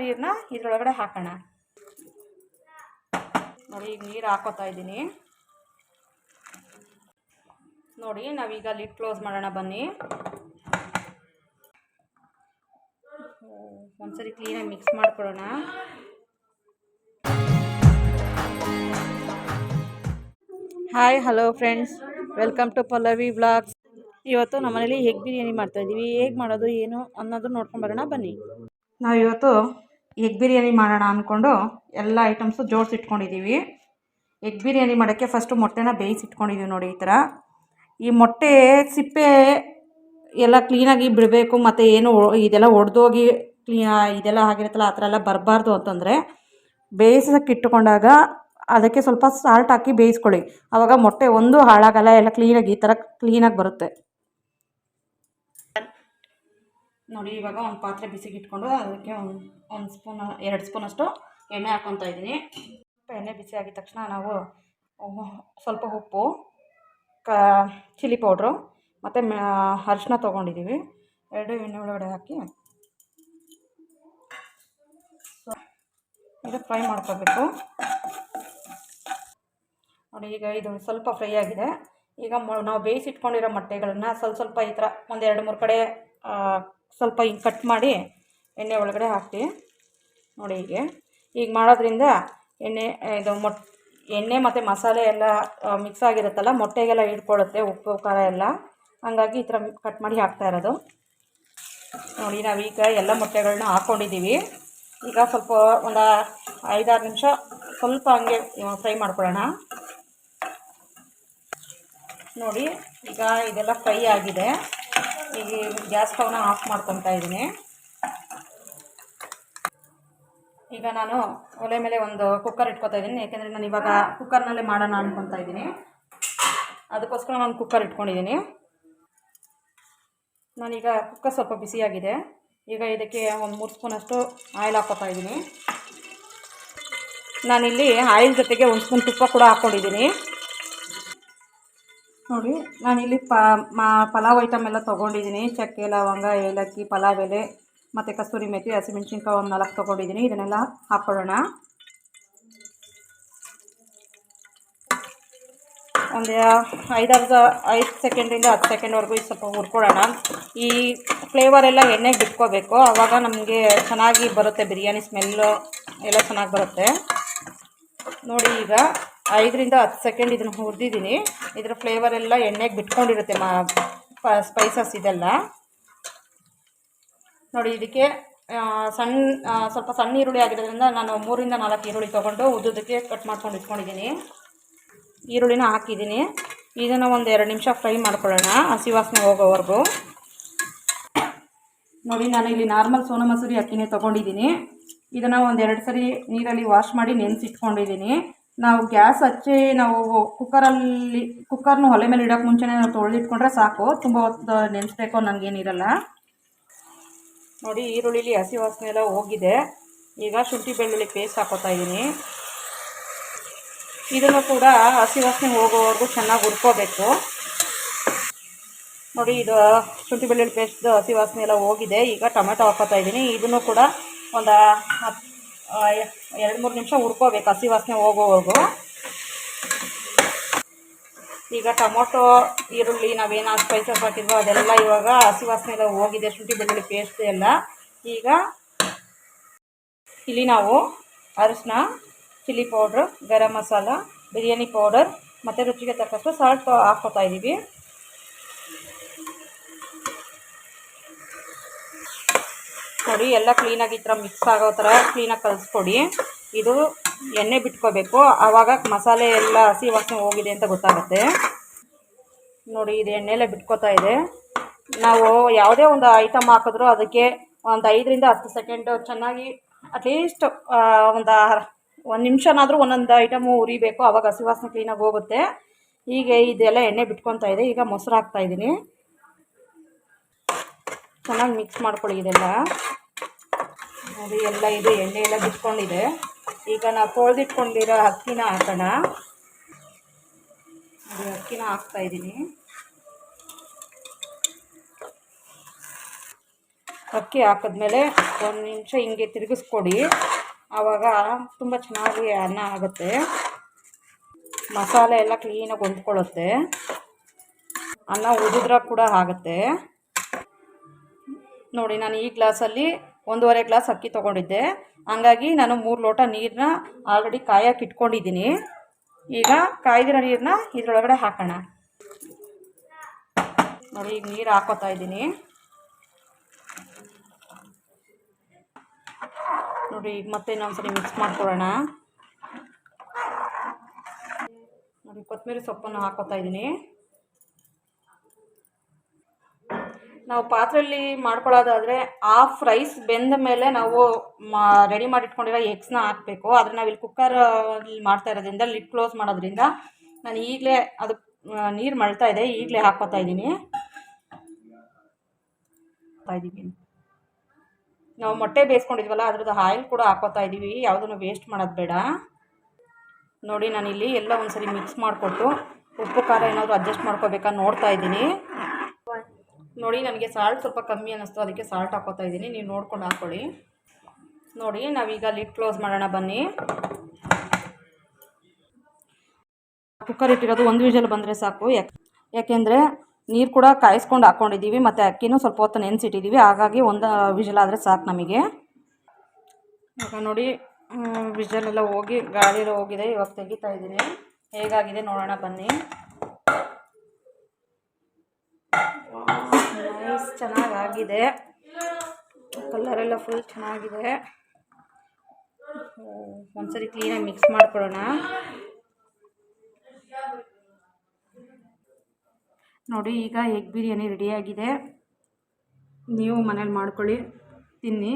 ನೀರನ್ನ ಇದ್ರೊಳಗಡೆ ಹಾಕೋಣ. ನೋಡಿ ಈಗ ನೀರು ಹಾಕೋತಾ ಇದ್ದೀನಿ. ನೋಡಿ ನಾವೀಗ ಲಿಡ್ ಕ್ಲೋಸ್ ಮಾಡೋಣ ಬನ್ನಿ. ಒಂದ್ಸರಿ ಕ್ಲೀನಾಗಿ ಮಿಕ್ಸ್ ಮಾಡ್ಕೊಳ್ಳೋಣ. Hi hello friends, welcome to Pallavi vlogs. ಇವತ್ತು ನಮ್ಮ ಮನೇಲಿ ಎಗ್ ಬಿರಿಯಾನಿ ಮಾಡ್ತಾಯಿದ್ದೀವಿ. ಹೇಗೆ ಮಾಡೋದು ಏನು ಅನ್ನೋದು ನೋಡ್ಕೊಂಬರೋಣ ಬನ್ನಿ. ನಾವಿವತ್ತು ಎಗ್ ಬಿರಿಯಾನಿ ಮಾಡೋಣ ಅಂದ್ಕೊಂಡು ಎಲ್ಲ ಐಟಮ್ಸು ಜೋಡಿಸಿಟ್ಕೊಂಡಿದ್ದೀವಿ. ಎಗ್ ಬಿರಿಯಾನಿ ಮಾಡೋಕ್ಕೆ ಫಸ್ಟು ಮೊಟ್ಟೆನ ಬೇಯಿಸಿಟ್ಕೊಂಡಿದ್ದೀವಿ. ನೋಡಿ ಈ ಥರ ಈ ಮೊಟ್ಟೆ ಸಿಪ್ಪೆ ಎಲ್ಲ ಕ್ಲೀನಾಗಿ ಬಿಡಬೇಕು. ಮತ್ತು ಏನು ಇದೆಲ್ಲ ಒಡೆದೋಗಿ ಇದೆಲ್ಲ ಆಗಿರುತ್ತಲ್ಲ ಆ ಥರ ಎಲ್ಲ ಬರಬಾರ್ದು ಅಂತಂದರೆ ಬೇಯಿಸೋಕ್ಕೆ ಇಟ್ಟುಕೊಂಡಾಗ ಅದಕ್ಕೆ ಸ್ವಲ್ಪ ಸಾಲ್ಟ್ ಹಾಕಿ ಬೇಯಿಸ್ಕೊಳ್ಳಿ. ಆವಾಗ ಮೊಟ್ಟೆ ಒಂದು ಹಾಳಾಗಲ್ಲ, ಎಲ್ಲ ಕ್ಲೀನಾಗಿ ಈ ಥರ ಕ್ಲೀನಾಗಿ ಬರುತ್ತೆ. ನೋಡಿ ಇವಾಗ ಒಂದು ಪಾತ್ರೆ ಬಿಸಿಗೆ ಇಟ್ಕೊಂಡು ಅದಕ್ಕೆ ಒಂದು ಸ್ಪೂನ್ 2 ಸ್ಪೂನಷ್ಟು ಎಣ್ಣೆ ಹಾಕ್ಕೊತಾ ಇದ್ದೀನಿ. ಎಣ್ಣೆ ಬಿಸಿ ಆಗಿದ ತಕ್ಷಣ ನಾವು ಸ್ವಲ್ಪ ಉಪ್ಪು, ಚಿಲ್ಲಿ ಪೌಡ್ರು ಮತ್ತು ಅರಿಶಿನ ತೊಗೊಂಡಿದ್ದೀವಿ. 2 ಎಣ್ಣೆ ಒಳಗಡೆ ಹಾಕಿ ಇದು ಫ್ರೈ ಮಾಡ್ಕೋಬೇಕು. ನೋಡಿ ಈಗ ಇದು ಸ್ವಲ್ಪ ಫ್ರೈ ಆಗಿದೆ. ಈಗ ನಾವು ಬೇಯಿಸಿಟ್ಕೊಂಡಿರೋ ಮೊಟ್ಟೆಗಳನ್ನು ಸ್ವಲ್ಪ ಈ ಥರ ಒಂದು 2-3 ಕಡೆ ಸ್ವಲ್ಪ ಹಿಂಗೆ ಕಟ್ ಮಾಡಿ ಎಣ್ಣೆ ಒಳಗಡೆ ಹಾಕ್ತೀವಿ. ನೋಡಿ ಈಗ ಮಾಡೋದ್ರಿಂದ ಎಣ್ಣೆ ಮತ್ತು ಮಸಾಲೆ ಎಲ್ಲ ಮಿಕ್ಸ್ ಆಗಿರುತ್ತಲ್ಲ, ಮೊಟ್ಟೆಗೆಲ್ಲ ಹಿಡ್ಕೊಳ್ಳುತ್ತೆ ಉಪ್ಪು ಖಾರ ಎಲ್ಲ. ಹಂಗಾಗಿ ಈ ಥರ ಕಟ್ ಮಾಡಿ ಹಾಕ್ತಾ ಇರೋದು. ನೋಡಿ ನಾವೀಗ ಎಲ್ಲ ಮೊಟ್ಟೆಗಳನ್ನ ಹಾಕ್ಕೊಂಡಿದ್ದೀವಿ. ಈಗ ಸ್ವಲ್ಪ ಒಂದು 5-6 ನಿಮಿಷ ಸ್ವಲ್ಪ ಹಂಗೆ ಫ್ರೈ ಮಾಡ್ಕೊಳ್ಳೋಣ. ನೋಡಿ ಈಗ ಇದೆಲ್ಲ ಫ್ರೈ ಆಗಿದೆ. ಈಗ ಗ್ಯಾಸ್ ಸ್ಟವ್ನ ಆಫ್ ಮಾಡ್ಕೊತಾ ಇದ್ದೀನಿ. ಈಗ ನಾನು ಒಲೆ ಮೇಲೆ ಒಂದು ಕುಕ್ಕರ್ ಇಟ್ಕೊತಾ ಇದ್ದೀನಿ. ಯಾಕೆಂದರೆ ನಾನು ಇವಾಗ ಕುಕ್ಕರ್ನಲ್ಲೇ ಮಾಡೋಣ ಅಂದ್ಕೊತಾ ಇದ್ದೀನಿ. ಅದಕ್ಕೋಸ್ಕರ ನಾನು ಕುಕ್ಕರ್ ಇಟ್ಕೊಂಡಿದ್ದೀನಿ. ನಾನೀಗ ಕುಕ್ಕರ್ ಸ್ವಲ್ಪ ಬಿಸಿಯಾಗಿದೆ. ಈಗ ಇದಕ್ಕೆ ಒಂದು 3 ಸ್ಪೂನಷ್ಟು ಆಯಿಲ್ ಹಾಕ್ಕೊತಾ ಇದ್ದೀನಿ. ನಾನಿಲ್ಲಿ ಆಯಿಲ್ ಜೊತೆಗೆ 1 ಸ್ಪೂನ್ ತುಪ್ಪ ಕೂಡ ಹಾಕ್ಕೊಂಡಿದ್ದೀನಿ. ನೋಡಿ ನಾನಿಲ್ಲಿ ಪಲಾವ್ ಐಟಮ್ ಎಲ್ಲ ತೊಗೊಂಡಿದ್ದೀನಿ. ಚಕ್ಕೆ, ಲವಂಗ, ಏಲಕ್ಕಿ, ಪಲಾವ್ ಎಲೆ ಮತ್ತು ಕಸ್ತೂರಿ ಮೆಥಿ, ಹಸಿಮೆಣ್ಸಿನ್ಕಾಯಿ ಒಂದು 4 ತೊಗೊಂಡಿದ್ದೀನಿ. ಇದನ್ನೆಲ್ಲ ಹಾಕ್ಕೊಳ್ಳೋಣ. ಒಂದು 5 ಸೆಕೆಂಡಿಂದ 10 ಸೆಕೆಂಡ್ವರೆಗೂ ಇದು ಸ್ವಲ್ಪ ಹುರ್ಕೊಳ್ಳೋಣ. ಈ ಫ್ಲೇವರೆಲ್ಲ ಎಣ್ಣೆಗೆ ಬಿಟ್ಕೋಬೇಕು. ಆವಾಗ ನಮಗೆ ಚೆನ್ನಾಗಿ ಬರುತ್ತೆ, ಬಿರಿಯಾನಿ ಸ್ಮೆಲ್ಲು ಎಲ್ಲ ಚೆನ್ನಾಗಿ ಬರುತ್ತೆ. ನೋಡಿ ಈಗ 5-10 ಸೆಕೆಂಡ್ ಇದನ್ನು ಹುರಿದಿದ್ದೀನಿ. ಇದರ ಫ್ಲೇವರೆಲ್ಲ ಎಣ್ಣೆಗೆ ಬಿಟ್ಕೊಂಡಿರುತ್ತೆ ಸ್ಪೈಸಸ್ ಇದೆಲ್ಲ. ನೋಡಿ ಇದಕ್ಕೆ ಸ್ವಲ್ಪ ಸಣ್ಣ ಈರುಳ್ಳಿ ಆಗಿರೋದ್ರಿಂದ ನಾನು 3-4 ಈರುಳ್ಳಿ ತೊಗೊಂಡು ಉದ್ದುದಕ್ಕೆ ಕಟ್ ಮಾಡ್ಕೊಂಡು ಇಟ್ಕೊಂಡಿದ್ದೀನಿ. ಈರುಳ್ಳಿನ ಹಾಕಿದ್ದೀನಿ. ಇದನ್ನು ಒಂದು 2 ನಿಮಿಷ ಫ್ರೈ ಮಾಡ್ಕೊಳ್ಳೋಣ, ಹಸಿ ವಾಸನೆ ಹೋಗೋವರೆಗೂ. ನೋಡಿ ನಾನು ಇಲ್ಲಿ ನಾರ್ಮಲ್ ಸೋನಾ ಮಸೂರಿ ಅಕ್ಕಿನೇ ತೊಗೊಂಡಿದ್ದೀನಿ. ಇದನ್ನು ಒಂದು 2 ಸರಿ ನೀರಲ್ಲಿ ವಾಶ್ ಮಾಡಿ ನೆನೆಸಿಟ್ಕೊಂಡಿದ್ದೀನಿ. ನಾವು ಗ್ಯಾಸ್ ಹಚ್ಚಿ ನಾವು ಕುಕ್ಕರ್ನ ಒಲೆ ಮೇಲೆ ಇಡೋಕ್ಕೆ ಮುಂಚೆನೇ ನಾವು ತೊಳೆದಿಟ್ಕೊಂಡ್ರೆ ಸಾಕು. ತುಂಬ ಹೊತ್ತು ನೆನೆಸ್ಬೇಕು ನನಗೇನಿರಲ್ಲ. ನೋಡಿ ಈರುಳ್ಳಿಲಿ ಹಸಿ ವಾಸನೆ ಎಲ್ಲ ಹೋಗಿದೆ. ಈಗ ಶುಂಠಿ ಬೆಳ್ಳುಳ್ಳಿ ಪೇಸ್ಟ್ ಹಾಕೋತಾ ಇದ್ದೀನಿ. ಇದನ್ನು ಕೂಡ ಹಸಿ ವಾಸನೆ ಹೋಗೋವರೆಗೂ ಚೆನ್ನಾಗಿ ಹುರ್ಕೋಬೇಕು. ನೋಡಿ ಇದು ಶುಂಠಿ ಬೆಳ್ಳುಳ್ಳಿ ಪೇಸ್ಟ್ದು ಹಸಿ ವಾಸನೆ ಎಲ್ಲ ಹೋಗಿದೆ. ಈಗ ಟೊಮೆಟೊ ಹಾಕೋತಾ ಇದ್ದೀನಿ. ಇದನ್ನು ಕೂಡ ಒಂದು 2-3 ನಿಮಿಷ ಹುರ್ಕೋಬೇಕು ಹಸಿ ವಾಸನೆ ಹೋಗೋವರೆಗೂ. ಈಗ ಟೊಮೊಟೊ, ಈರುಳ್ಳಿ, ನಾವೇನು ಸ್ಪೈಸಸ್ ಹಾಕಿದ್ವೋ ಅದೆಲ್ಲ ಇವಾಗ ಹಸಿ ವಾಸನೆ ಎಲ್ಲ ಹೋಗಿದೆ, ಶುಂಠಿ ಬೆಳ್ಳುಳ್ಳಿ ಪೇಸ್ಟ್ ಎಲ್ಲ. ಈಗ ಇಲ್ಲಿ ನಾವು ಅರಿಶಿನ, chilli powder, garam masala, biryani powder ಮತ್ತು ರುಚಿಗೆ ತಕ್ಕಷ್ಟು ಸಾಲ್ಟ್ ಹಾಕ್ಕೋತಾ ಇದ್ದೀವಿ. ನೋಡಿ ಎಲ್ಲ ಕ್ಲೀನಾಗಿ ಈ ಥರ ಮಿಕ್ಸ್ ಆಗೋ ಥರ ಕ್ಲೀನಾಗಿ ಕಲಿಸ್ಕೊಡಿ. ಇದು ಎಣ್ಣೆ ಬಿಟ್ಕೋಬೇಕು, ಆವಾಗ ಮಸಾಲೆ ಎಲ್ಲ ಹಸಿ ವಾಸನೆ ಹೋಗಿದೆ ಅಂತ ಗೊತ್ತಾಗುತ್ತೆ. ನೋಡಿ ಇದು ಎಣ್ಣೆಲ್ಲೇ ಬಿಟ್ಕೋತಾ ಇದೆ. ನಾವು ಯಾವುದೇ ಒಂದು ಐಟಮ್ ಹಾಕಿದ್ರೂ ಅದಕ್ಕೆ ಒಂದು 5-10 ಸೆಕೆಂಡು ಚೆನ್ನಾಗಿ ಅಟ್ಲೀಸ್ಟ್ ಒಂದು 1 ನಿಮಿಷನಾದರೂ ಒಂದೊಂದು ಐಟಮು ಉರಿಬೇಕು, ಆವಾಗ ಹಸಿ ವಾಸನೆ ಕ್ಲೀನಾಗಿ ಹೋಗುತ್ತೆ. ಹೀಗೆ ಇದೆಲ್ಲ ಎಣ್ಣೆ ಬಿಟ್ಕೊತಾ ಇದೆ. ಈಗ ಮೊಸರು ಹಾಕ್ತಾಯಿದ್ದೀನಿ. ಚೆನ್ನಾಗಿ ಮಿಕ್ಸ್ ಮಾಡ್ಕೊಳ್ಳಿ ಇದೆಲ್ಲ. ನೋಡಿ ಎಲ್ಲ ಇದು ಎಣ್ಣೆ ಎಲ್ಲ ಬಿಟ್ಕೊಂಡಿದೆ. ಈಗ ನಾವು ತೊಳೆದಿಟ್ಕೊಂಡಿರೋ ಅಕ್ಕಿನ ಹಾಕೋಣ. ನೋಡಿ ಅಕ್ಕಿನ ಹಾಕ್ತಾಯಿದ್ದೀನಿ. ಅಕ್ಕಿ ಹಾಕಿದ್ಮೇಲೆ ಒಂದು ನಿಮಿಷ ಹಿಂಗೆ ತಿರುಗಿಸ್ಕೊಡಿ. ಆವಾಗ ತುಂಬ ಚೆನ್ನಾಗಿ ಅನ್ನ ಆಗುತ್ತೆ. ಮಸಾಲೆ ಎಲ್ಲ ಕ್ಲೀನಾಗಿ ಹೊಂದ್ಕೊಳ್ಳುತ್ತೆ. ಅನ್ನ ಉದಿದ್ರೆ ಕೂಡ ಆಗುತ್ತೆ. ನೋಡಿ, ನಾನು ಈ ಗ್ಲಾಸಲ್ಲಿ 1.5 ಗ್ಲಾಸ್ ಅಕ್ಕಿ ತೊಗೊಂಡಿದ್ದೆ. ಹಂಗಾಗಿ ನಾನು 3 ಲೋಟ ನೀರನ್ನ ಆಲ್ರೆಡಿ ಕಾಯಕ್ಕೆ ಇಟ್ಕೊಂಡಿದ್ದೀನಿ. ಈಗ ಕಾಯ್ದಿರೋ ನೀರನ್ನ ಇದರೊಳಗಡೆ ಹಾಕೋಣ. ನೋಡಿ, ಈಗ ನೀರು ಹಾಕೋತಾ ಇದ್ದೀನಿ. ನೋಡಿ, ಈಗ ಮತ್ತೆ ಇನ್ನೊಂದ್ಸರಿ ಮಿಕ್ಸ್ ಮಾಡ್ಕೊಳ್ಳೋಣ. ನೋಡಿ, ಕೊತ್ತಂಬರಿ ಸೊಪ್ಪನ್ನು ಹಾಕೋತಾ ಇದ್ದೀನಿ. ನಾವು ಪಾತ್ರೆಯಲ್ಲಿ ಮಾಡ್ಕೊಳ್ಳೋದಾದರೆ ಹಾಫ್ ರೈಸ್ ಬೆಂದ ಮೇಲೆ ನಾವು ರೆಡಿ ಮಾಡಿ ಇಟ್ಕೊಂಡಿರೋ ಎಗ್ಸ್ನ ಹಾಕಬೇಕು. ಆದರೆ ನಾವಿಲ್ಲಿ ಕುಕ್ಕರಲ್ಲಿ ಮಾಡ್ತಾ ಇರೋದ್ರಿಂದ ಲಿಡ್ ಕ್ಲೋಸ್ ಮಾಡೋದ್ರಿಂದ ನಾನು ಈಗಲೇ ಅದು ನೀರು ಮಳ್ತಾ ಇದೆ, ಈಗಲೇ ಹಾಕೋತಾ ಇದ್ದೀನಿ. ನಾವು ಮೊಟ್ಟೆ ಬೇಯಿಸ್ಕೊಂಡಿದ್ವಲ್ಲ ಅದ್ರದ್ದು ಆಯಿಲ್ ಕೂಡ ಹಾಕೋತಾ ಇದ್ದೀವಿ. ಯಾವುದನ್ನು ವೇಸ್ಟ್ ಮಾಡೋದು ಬೇಡ. ನೋಡಿ, ನಾನಿಲ್ಲಿ ಎಲ್ಲ ಒಂದ್ಸರಿ ಮಿಕ್ಸ್ ಮಾಡಿಕೊಟ್ಟು ಉಪ್ಪು ಖಾರ ಏನಾದರೂ ಅಡ್ಜಸ್ಟ್ ಮಾಡ್ಕೋಬೇಕಾ ನೋಡ್ತಾ ಇದ್ದೀನಿ. ನೋಡಿ, ನನಗೆ ಸಾಲ್ಟ್ ಸ್ವಲ್ಪ ಕಮ್ಮಿ ಅನ್ನಿಸ್ತು, ಅದಕ್ಕೆ ಸಾಲ್ಟ್ ಹಾಕೋತಾ ಇದ್ದೀನಿ. ನೀವು ನೋಡ್ಕೊಂಡು ಹಾಕ್ಕೊಳ್ಳಿ. ನೋಡಿ, ನಾವೀಗ ಲಿಡ್ ಕ್ಲೋಸ್ ಮಾಡೋಣ ಬನ್ನಿ. ಕುಕ್ಕರ್ ಇಟ್ಟಿರೋದು 1 ವಿಷಲ್ ಬಂದರೆ ಸಾಕು. ಯಾಕೆಂದರೆ ನೀರು ಕೂಡ ಕಾಯಿಸ್ಕೊಂಡು ಹಾಕ್ಕೊಂಡಿದ್ದೀವಿ ಮತ್ತು ಅಕ್ಕಿನೂ ಸ್ವಲ್ಪ ಹೊತ್ತು ನೆನೆಸಿಟ್ಟಿದ್ದೀವಿ. ಹಾಗಾಗಿ 1 ವಿಷಲ್ ಆದರೆ ಸಾಕು ನಮಗೆ. ಈಗ ನೋಡಿ, ವಿಷಲೆಲ್ಲ ಹೋಗಿ ಗಾಳಿ ಹೋಗಿದೆ. ಇವಾಗ ತೆಗಿತಾ ಇದ್ದೀನಿ. ಹೇಗಾಗಿದೆ ನೋಡೋಣ ಬನ್ನಿ. ನೈಸ್, ಚೆನ್ನಾಗಾಗಿದೆ. ಕಲರೆಲ್ಲ ಫುಲ್ ಚೆನ್ನಾಗಿದೆ. ಒಂದ್ಸರಿ ಕ್ಲೀನಾಗಿ ಮಿಕ್ಸ್ ಮಾಡ್ಕೊಳ್ಳೋಣ. ನೋಡಿ, ಈಗ ಎಗ್ ಬಿರಿಯಾನಿ ರೆಡಿಯಾಗಿದೆ. ನೀವು ಮನೇಲಿ ಮಾಡ್ಕೊಳ್ಳಿ, ತಿನ್ನಿ.